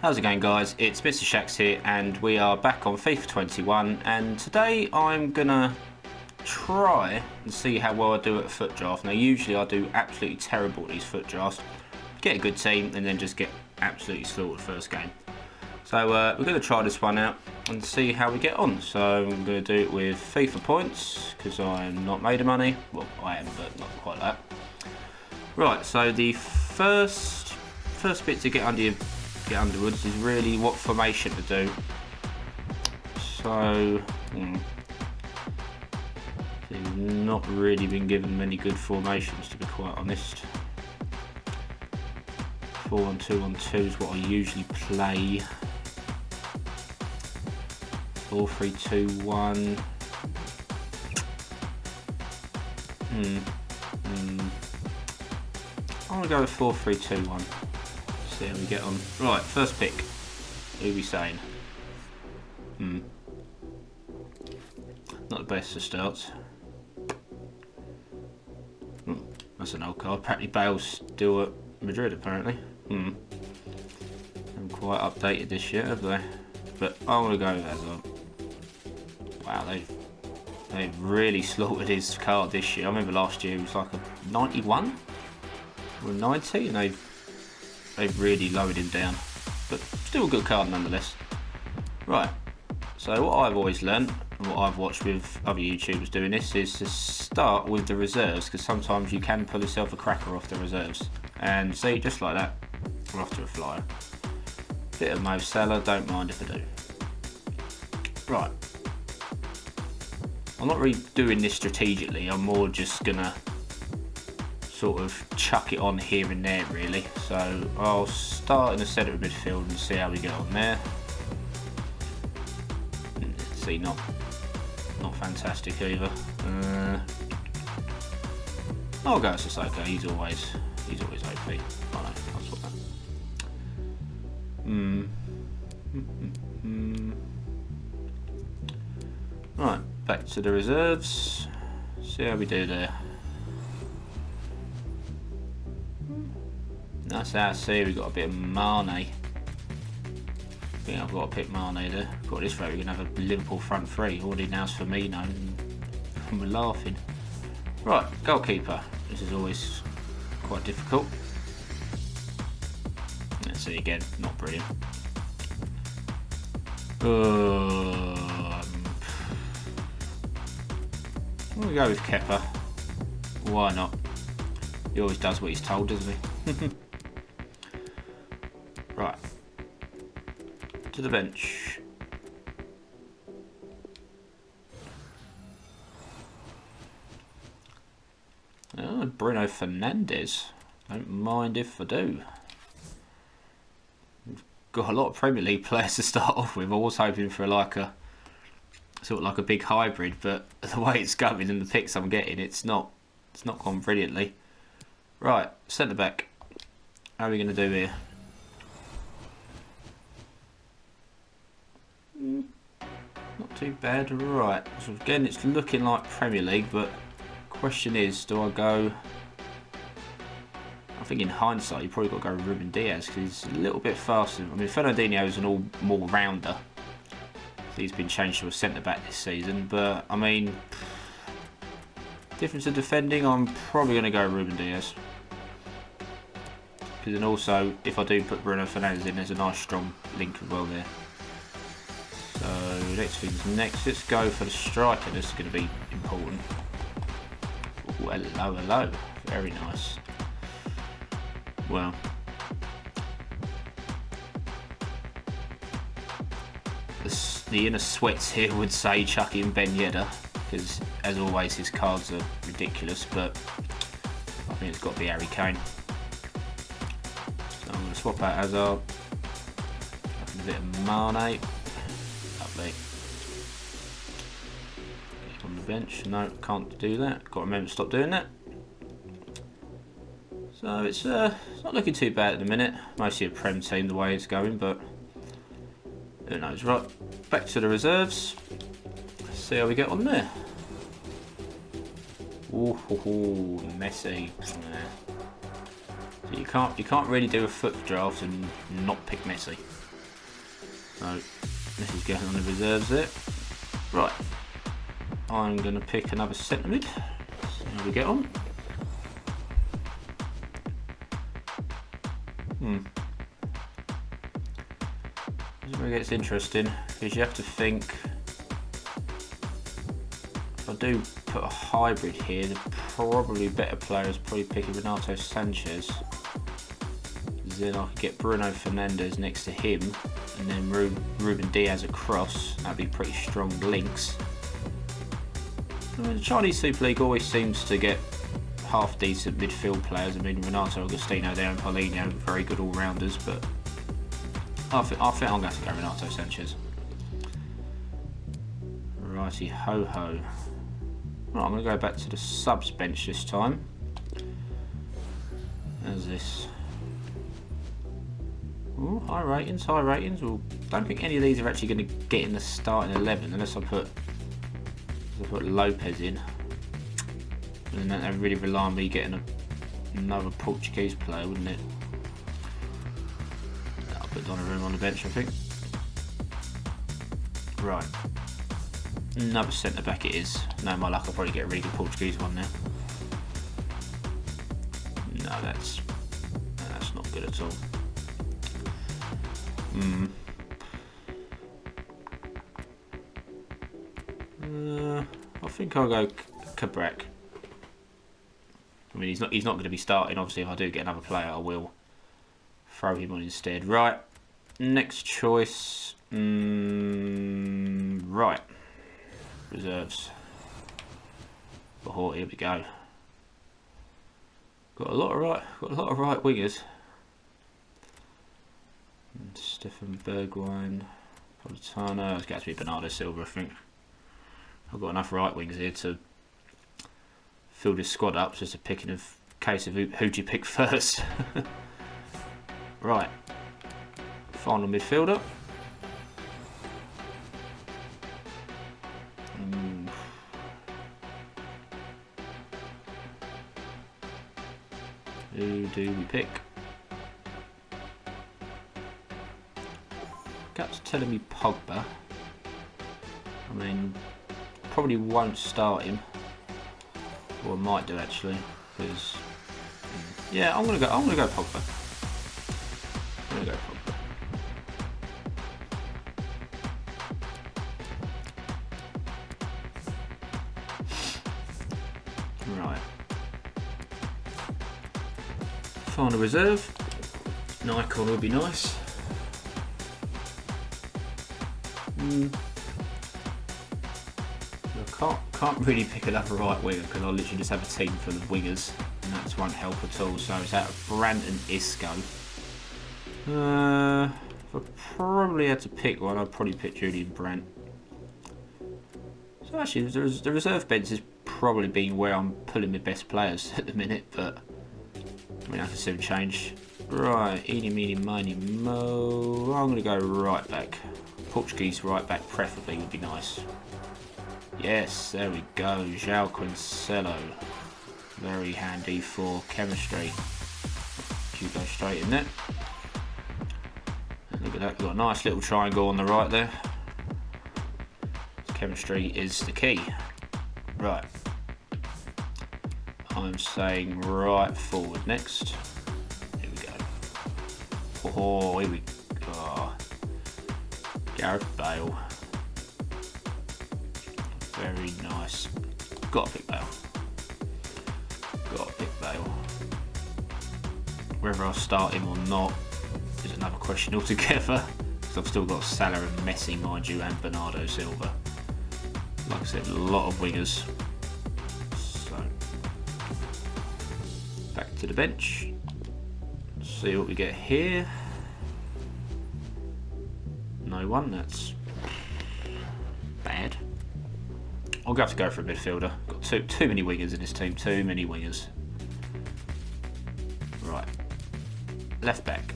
How's it going, guys? It's Mr. Shax here, and we are back on FIFA 21, and today I'm gonna try and see how well I do at a foot draft. Now usually I do absolutely terrible at these foot drafts, get a good team and then just get absolutely slaughtered first game. So we're going to try this one out and see how we get on. So I'm going to do it with FIFA points because I'm not made of money. Well, I am, but not quite that. Right, so the first bit to get underwards is really what formation to do. So we've not really been given many good formations, to be quite honest. 4-1-2-1-2 is what I usually play. 4-3-2-1. I'm gonna go with 4-3-2-1. See how we get on. Right, first pick. Who are we saying? Not the best of starts. That's an old card. Apparently Bale's still at Madrid, apparently. Haven't quite updated this yet, have they? But I want to go with Hazard. Wow, they've really slaughtered his card this year. I remember last year it was like a 91 or a 90, and they've really lowered him down. But still a good card nonetheless. Right, so what I've always learned, and what I've watched with other YouTubers doing this, is to start with the reserves, because sometimes you can pull yourself a cracker off the reserves. And see, just like that, we're off to a flyer. Bit of Mo Salah, don't mind if I do. Right. I'm not really doing this strategically, I'm more just gonna sort of chuck it on here and there really. So I'll start in the centre of midfield and see how we get on there. See, not fantastic either. I'll go Sissoko, he's always OP. I know, I'll swap that. Right, back to the reserves. See how we do there. That's how I see we've got a bit of Mane. I think I've got to pick Mane there. Got this rate, we're going to have a Liverpool front three. Already announced Firmino and we're laughing. Right, goalkeeper. This is always quite difficult. Let's see again, not brilliant. I'm going to go with Kepa. Why not? He always does what he's told, doesn't he? Right. To the bench. Oh, Bruno Fernandes. Don't mind if I do. We've got a lot of Premier League players to start off with. I was hoping for like a sort of like a big hybrid, but the way it's going and the picks I'm getting, it's not gone brilliantly. Right, centre back. How are we going to do here? Not too bad. Right, so again it's looking like Premier League, but question is, do I go? I think in hindsight you probably got to go Ruben Diaz because he's a little bit faster. I mean, Fernandinho is an all rounder. He's been changed to a centre back this season, but I mean, difference of defending, I'm probably going to go Ruben Diaz. Because then also, if I do put Bruno Fernandes in, there's a nice strong link as well there. So next thing's next. Let's go for the striker. This is going to be important. Ooh, hello. Very nice. Well. The inner sweats here would say chuck in Ben Yedder, because as always his cards are ridiculous, but I think it's got to be Harry Kane. So I'm going to swap out Hazard. A bit of Mane. Lovely. On the bench. No, can't do that. Got to remember to stop doing that. So it's not looking too bad at the minute. Mostly a Prem team the way it's going, but who knows. Right, back to the reserves. Let's see how we get on there. Ooh, Messi. So you can't really do a foot draft and not pick Messi. So this is going on the reserves there. Right, I'm going to pick another centre mid. See how we get on. This is where it gets interesting, because you have to think, if I do put a hybrid here, the probably better player is probably picking Renato Sanchez. Then I could get Bruno Fernandes next to him, and then Ruben Diaz across. That'd be pretty strong links. I mean, the Chinese Super League always seems to get half decent midfield players. I mean, Renato Agostino there and Paulinho, very good all-rounders, but I think I'm going to have to go Renato Sanchez. Righty ho ho. Right, I'm going to go back to the subs bench this time. How's this? Ooh, high ratings. Well, don't think any of these are actually going to get in the starting 11 unless I put Lopez in. And then that really rely on me getting another Portuguese player, wouldn't it? I'll put Donnarumma on the bench, I think. Right. Another centre back it is. No, my luck, I'll probably get a really good Portuguese one now. No, that's not good at all. I think I'll go Cabrak. I mean, he's not going to be starting. Obviously, if I do get another player, I will throw him on instead. Right, next choice. Right, reserves. Oh, here we go. Got a lot of right wingers. Stefan Bergwijn, Politano. It's got to be Bernardo Silva, I think. I've got enough right wings here to fill this squad up. It's just a picking of case of who do you pick first. Right, final midfielder. Who do we pick? Gut's telling me Pogba. I mean, probably won't start him, or I might do actually, because yeah, I'm gonna go Pogba. Right. Final reserve. An icon would be nice. I can't really pick another right winger because I literally just have a team full of wingers, and that won't help at all. So it's out of Brandt and Isco. If I probably had to pick one, I'd probably pick Julian Brandt. So actually, the reserve bench has probably been where I'm pulling my best players at the minute, but I mean I can soon change. Right, eeny, meeny, miny, mo. I'm going to go right back. Portuguese right back preferably would be nice. Yes, there we go. João Cancelo. Very handy for chemistry. You go straight in there. And look at that, we've got a nice little triangle on the right there. Chemistry is the key. Right. I'm saying right forward next. Here we go. Oh, here we go. Gareth Bale. Very nice. Got to pick Bale. Whether I'll start him or not is another question altogether. Because I've still got Salah and Messi, mind you, and Bernardo Silva. Like I said, a lot of wingers. So, back to the bench. See what we get here. No one, that's bad. I'll have to go for a midfielder. Got too many wingers in this team, too many wingers. Right. Left back.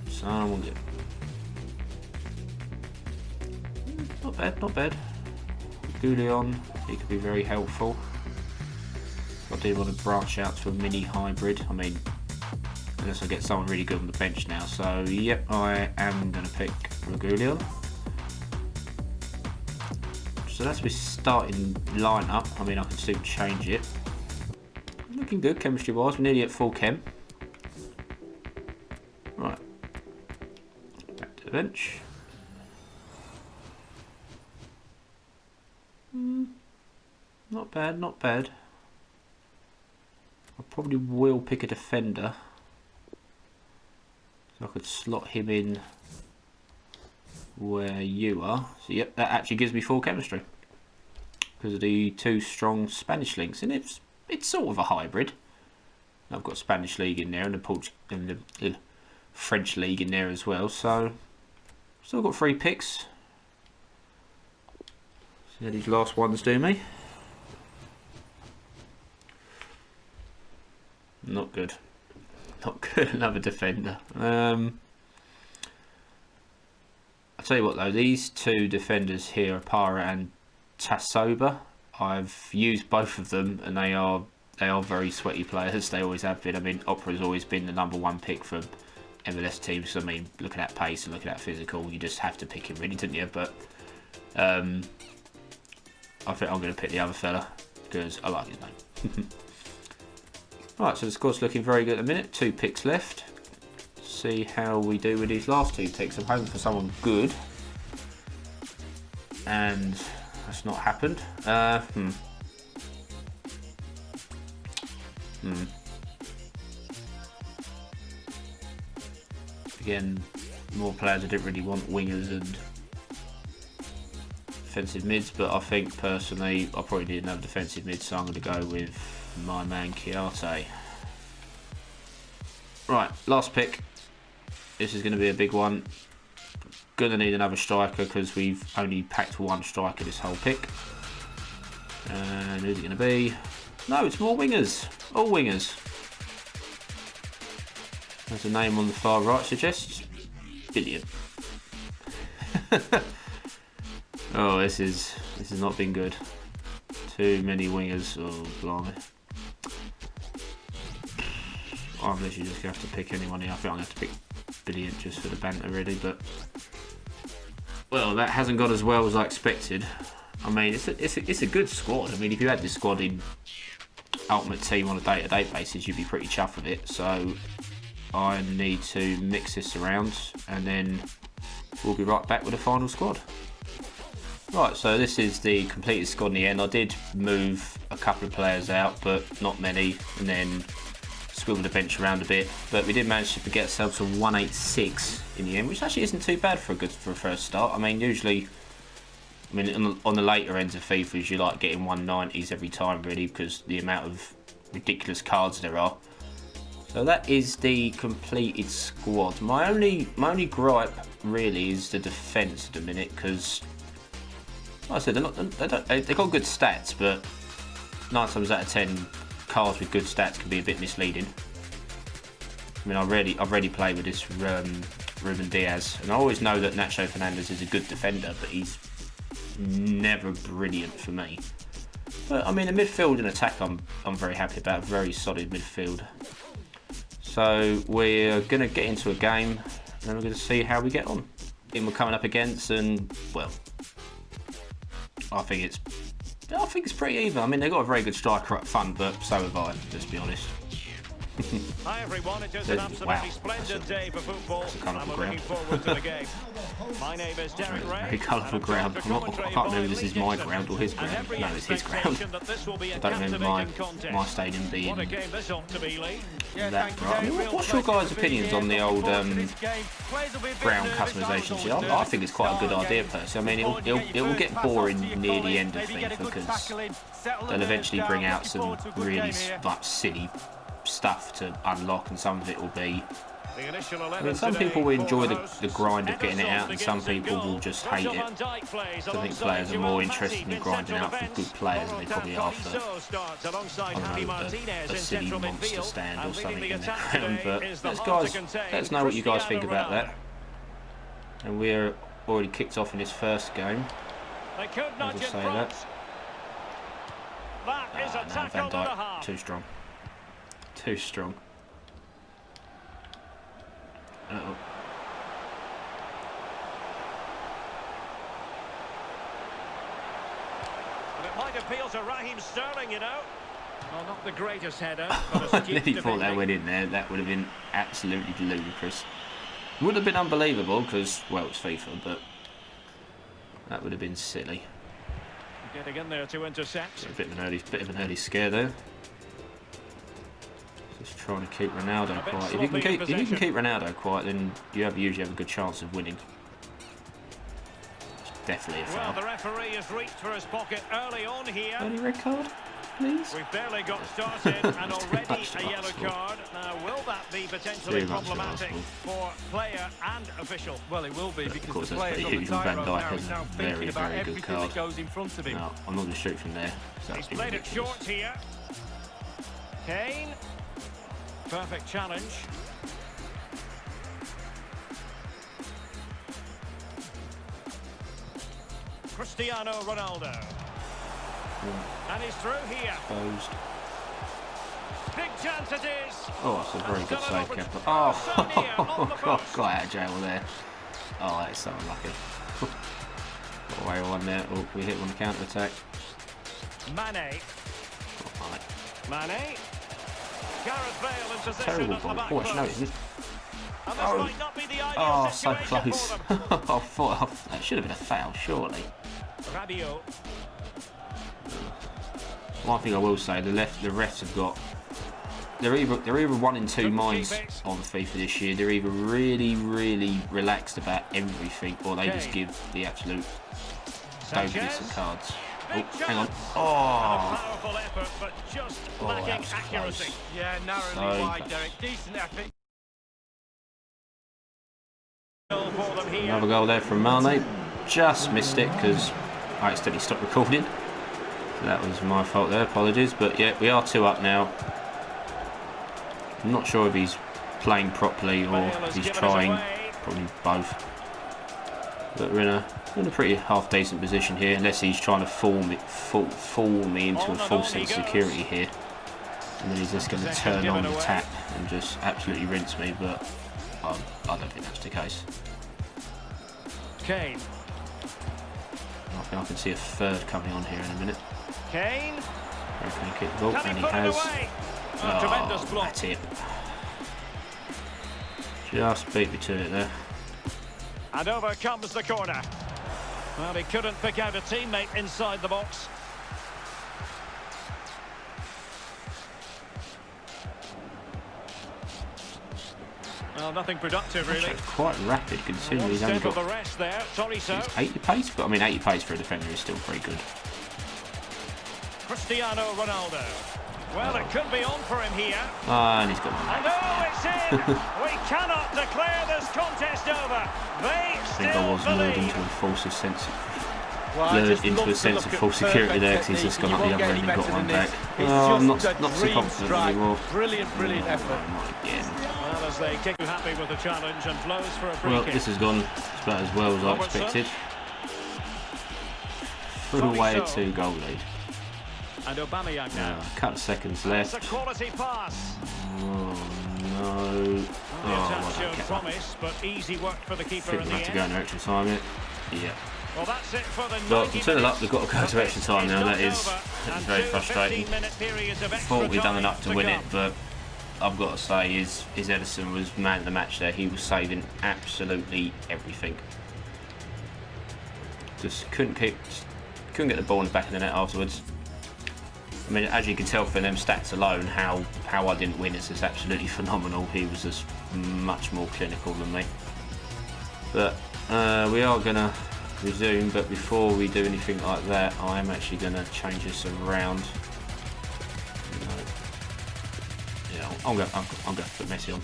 Someone good. Not bad. Goulion, he could be very helpful. I do want to branch out to a mini hybrid. I mean, unless I get someone really good on the bench now. So, yep, I am going to pick Regulion. So that's my starting lineup. I mean, I can still change it. Looking good chemistry wise. We're nearly at full chem. Right. Back to the bench. Not bad, not bad. I probably will pick a defender. So I could slot him in where you are. So yep, that actually gives me full chemistry. Because of the 2 strong Spanish links. And it's sort of a hybrid. I've got Spanish League in there and the French League in there as well. So, still got 3 picks. See how these last ones do me. Not good. Not good, another defender. I'll tell you what though, these 2 defenders here, Para and Tassoba, I've used both of them and they are very sweaty players. They always have been. I mean, Opera's always been the #1 pick for MLS teams. I mean, looking at pace and looking at physical, you just have to pick him really, didn't you? But I think I'm going to pick the other fella because I like his name. Right, so the score's looking very good at the minute. 2 picks left. See how we do with these last 2 picks. I'm hoping for someone good. And that's not happened. Again, more players I didn't really want wingers and defensive mids, but I think personally I probably need another defensive mid, so I'm going to go with my man Chiarte. Right, last pick. This is going to be a big one. Gonna need another striker because we've only packed 1 striker this whole pick. And who's it going to be? No, it's more wingers. All wingers. As the name on the far right suggests. Brilliant. Oh, this has not been good. Too many wingers. Oh, blimey. I'm literally just going to have to pick anyone here. I think I'm going to have to pick Brilliant just for the banter, really. But well, that hasn't gone as well as I expected. I mean, it's a good squad. I mean, if you had this squad in Ultimate Team on a day-to-day basis, you'd be pretty chuffed with it. So I need to mix this around, and then we'll be right back with the final squad. Right, so this is the completed squad in the end. I did move a couple of players out, but not many, and then swivel the bench around a bit. But we did manage to get ourselves a 186 in the end, which actually isn't too bad for a first start. I mean, usually, on the later ends of FIFAs, you like getting 190s every time, really, because the amount of ridiculous cards there are. So that is the completed squad. My only gripe really is the defence at the minute, because like I said, they've got good stats, but 9 times out of 10, cards with good stats can be a bit misleading. I mean, I've already played with this Ruben Diaz, and I always know that Nacho Fernandez is a good defender, but he's never brilliant for me. But I mean, the midfield and attack, I'm very happy about. Very solid midfield. So we're gonna get into a game, and then we're gonna see how we get on. We're coming up against, and well, I think it's pretty even. I mean, they've got a very good striker up front, but so have I, let's be honest. Hi everyone, it is an absolutely splendid day for football, and I'm looking forward to the game. My name is Derek Ray. Very colourful ground. I can't remember if this is my ground or his ground. No, it's his ground. I don't remember my stadium being that bright. I mean, what's your guys' opinions on the old ground customisation shit? I think it's quite a good idea personally. I mean, it will get boring near the end of FIFA because they'll eventually bring out some really silly stuff to unlock, and some of it will be, I mean, some people will enjoy the grind of getting it out, and some people will just hate it. So I think players are more interested in grinding out for good players than they probably are for, I don't know, a silly monster stand or something in their ground. But let us know what you guys think about that. And we're already kicked off in this first game. I'll just say that. No, Van Dijk, too strong. Too strong. Uh-oh. Might appeal to Raheem Sterling, you know. Well, not the greatest header, but I astute nearly thought that defending. went in there. That would have been absolutely ludicrous. Would have been unbelievable because, well, it's FIFA, but that would have been silly. Getting in there to intercept. A bit of an early scare there. Just trying to keep Ronaldo quiet. If you can keep Ronaldo quiet, then you usually have a good chance of winning. It's definitely a foul. Well, the referee has reached for his pocket early on here. Only red card, please. We've barely got started and already a yellow card. Now, will that be potentially problematic for player and official? Well, it will be because of course, the that's players pretty on huge. the Van tightrope Dijk now has is now a thinking very, about very good everything card. that goes in front of him. No, I'm not going to shoot from there. He's played it short here. Kane. Perfect challenge. Cristiano Ronaldo. And he's through here. Exposed. Big chance it is. Oh, it's a very good save, Kepa. Oh, got out of jail there. Oh, that is so unlucky. Got away one there. Oh, we hit on the counter attack. Mane. Oh, right. Mane. Gareth Bale in position Terrible at the ball. back Oh, post. no, it isn't. And this might not be the ideal Oh, so situation close. for them. I thought that should have been a foul, surely. Rabiot. One thing I will say, the refs have got. They're either one in two minds on FIFA this year. They're either really, really relaxed about everything, or they just give the absolute dopiest of cards. Oh, hang on. Oh. Powerful effort, but just lacking accuracy. Close. Yeah, narrowly So wide, close. Derek. Decent effort. For them here. Another goal there from Mane. Just missed it because I accidentally stopped recording. So that was my fault there, apologies. But yeah, we are 2 up now. I'm not sure if he's playing properly or if he's trying. Probably both. But we're in a pretty half decent position here, unless he's trying to fool me into a false sense of security here. And then he's just going to turn on the tap and just absolutely rinse me, but I don't think that's the case. Kane. I think I can see a third coming on here in a minute. Kane. Very can he kick the ball, Can and he he put it has. away? A tremendous block. That's it. Just beat me to it there. And over comes the corner. Well, he couldn't pick out a teammate inside the box. Well, nothing productive, really. It's quite rapid considering he's only got the rest there. Toriso. 80 pace, but I mean 80 pace for a defender is still pretty good. Cristiano Ronaldo. Well, it could be on for him here. And he's got one And back. oh, it's in! We cannot declare this contest over. They I think I was still lured believe. into a false sense of false perfect security there because he's technique, just gone and up you the won't other get end and any got one better back. than this. Oh, I'm It's not just a so dream confident strike. anymore. Brilliant effort. Not again. Well, as they kick, happy with the challenge and blows for a free Well, kick. this has gone about as well as I Robertson. expected. Threw away a 2-goal lead. And Aubameyang now. A couple of seconds It's a left. quality pass. Oh no. The Oh, attack well, showed kept that. promise, but easy work for the I keeper think in we the have to go end. into extra time it. Yeah. Well, that's it for the Well, 90 from 2-0 up, minutes. we've got to go to extra time now. That is very frustrating. 15-minute periods of extra Thought we'd done time enough to win come. it, but I've got to say, his Edison was man of the match there. He was saving absolutely everything. Just couldn't get the ball in the back of the net afterwards. I mean, as you can tell from them stats alone, how I didn't win is just absolutely phenomenal. He was just much more clinical than me. But we are going to resume, but before we do anything like that, I am actually going to change this around. Yeah, I'm going to put Messi on.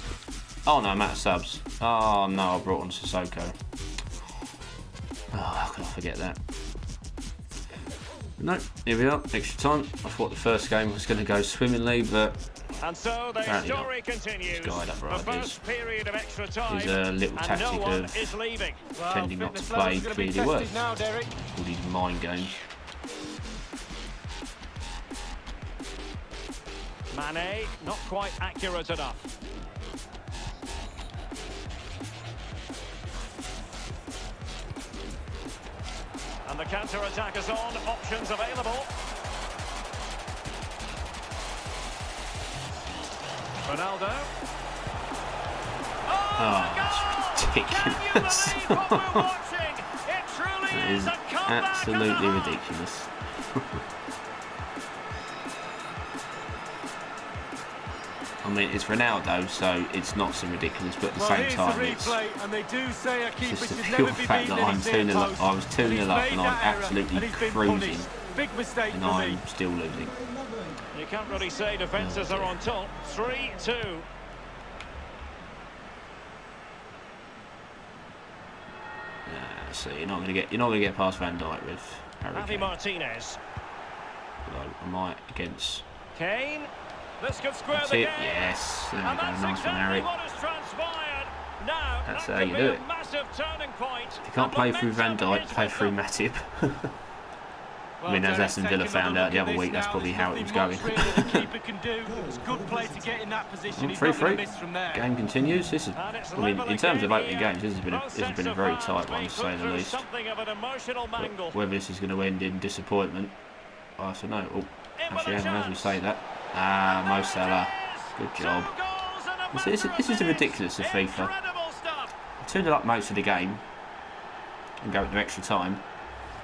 Oh no, I'm out of subs. Oh no, I brought on Sissoko. Oh, how can I forget that? No, here we are, extra time. I thought the first game was going to go swimmingly, but And so the apparently story not. continues. This guy had other The ideas. first period of extra time. His little and tactic no one of is leaving. pretending not to fitness play levels are gonna be clearly worked. tested now, Derek. All these mind games. Mane, not quite accurate enough. And the counter-attack is on, options available. Ronaldo. Oh, that's ridiculous. That is absolutely ridiculous. I mean, it's Ronaldo, so it's not so ridiculous, but at the same time, it's just the pure fact that I was 2-0 up and I'm absolutely cruising, and I'm still losing. You can't really say defences are on top. 3-2. So you're not gonna get past Van Dijk with Harry Kane. Martinez. Although I might against Kane. This could square That's the it. game. Yes, there we go. And that's Nice one, Harry. what has transpired. Now, That's that how you could do be it. a massive turning point. If you can't play through Van Dijk, play through Matip. I mean, as Aston Villa found out the other week, that's probably how it was going. 3-3. Game continues. This is, I mean, in terms of opening games, this has been a very tight one, to say the least. But whether this is going to end in disappointment, I don't know. Oh, actually, hang on, as we say that. Mo Salah, good job. This is the ridiculous of FIFA. 2-0 up most of the game and go into extra time.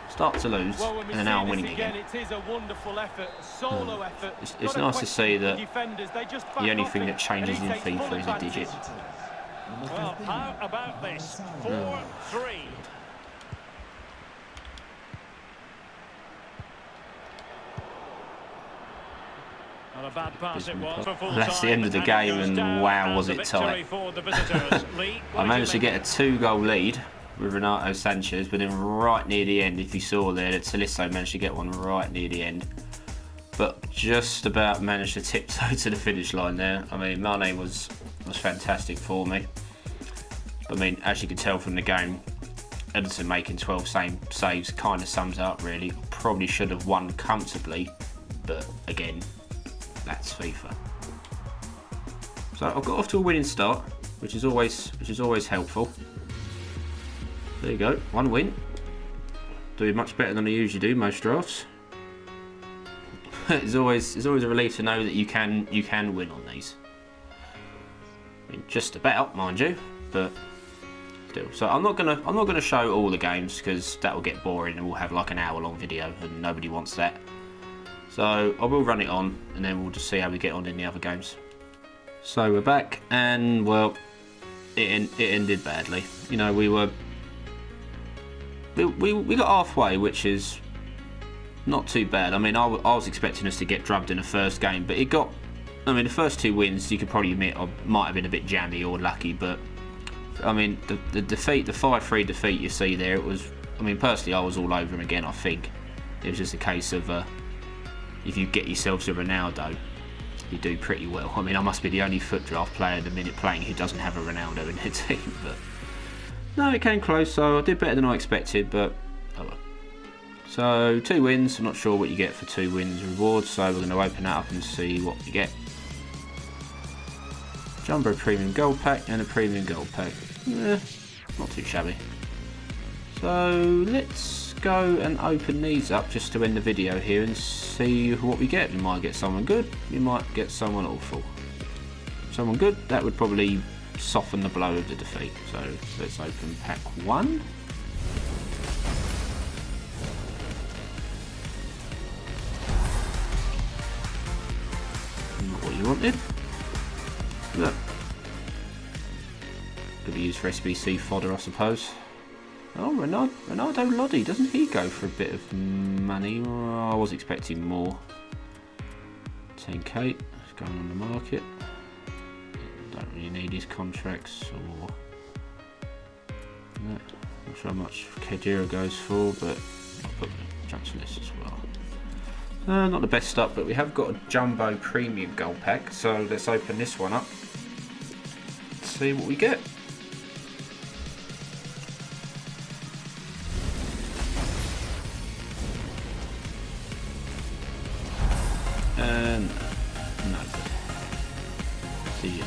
Start to lose, and then now I'm winning again. It is a wonderful effort, a solo effort. It's nice to see that the only thing that changes in FIFA is a digit. Well, how about this? 4-3. Not a bad pass it was. That's the end of the game, and wow, was it tight. I managed to get a 2-goal lead with Renato Sanchez, but then right near the end, if you saw there, that Tolisso managed to get one right near the end. But just about managed to tiptoe to the finish line there. I mean, Mane was fantastic for me. I mean, as you can tell from the game, Ederson making 12 saves kind of sums it up really. Probably should have won comfortably, but again, that's FIFA. So I've got off to a winning start, which is always helpful. There you go, 1 win. Doing much better than I usually do most drafts. It's always a relief to know that you can win on these. I mean, just about, mind you, but still. So I'm not gonna show all the games because that will get boring and we'll have like an hour-long video and nobody wants that. So I will run it on and then we'll just see how we get on in the other games. So we're back and well, it ended badly. You know, we got halfway, which is not too bad. I mean, I was expecting us to get drubbed in the first game, but it got. I mean, the first 2 wins, you could probably admit, might have been a bit jammy or lucky, but I mean, the defeat, the 5-3 defeat you see there, it was. I mean, personally, I was all over him again. I think it was just a case of if you get yourselves a Ronaldo, you do pretty well. I mean, I must be the only foot draft player at the minute playing who doesn't have a Ronaldo in their team, but. No, it came close, so I did better than I expected, but oh well. So 2 wins, I'm not sure what you get for 2 wins rewards, so we're going to open that up and see what we get. Jumbo Premium Gold Pack and a Premium Gold Pack. Not too shabby. So let's go and open these up just to end the video here and see what we get. We might get someone good, we might get someone awful. Someone good, that would probably soften the blow of the defeat. So let's open pack 1. Not what you wanted. Look. Could be used for SBC fodder, I suppose. Oh, Ronaldo Lodi, doesn't he go for a bit of money? Oh, I was expecting more. 10k, it's going on the market. Don't really need his contracts or not sure how much Kedira goes for, but I'll put the transfer list as well. Not the best stuff, but we have got a Jumbo Premium Gold Pack, so let's open this one up. See what we get. And no good. See you.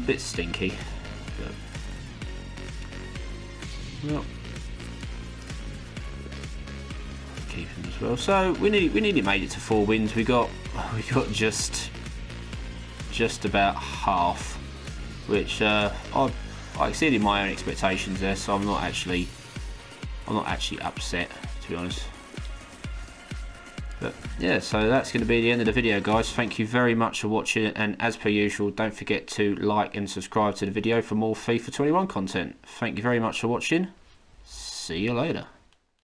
Bit stinky, but well, keep him as as well. So we nearly made it to 4 wins. We got just about half, which I exceeded my own expectations there. So I'm not actually upset, to be honest. But yeah, so that's going to be the end of the video, guys. Thank you very much for watching, and as per usual, don't forget to like and subscribe to the video for more FIFA 21 content. Thank you very much for watching. See you later.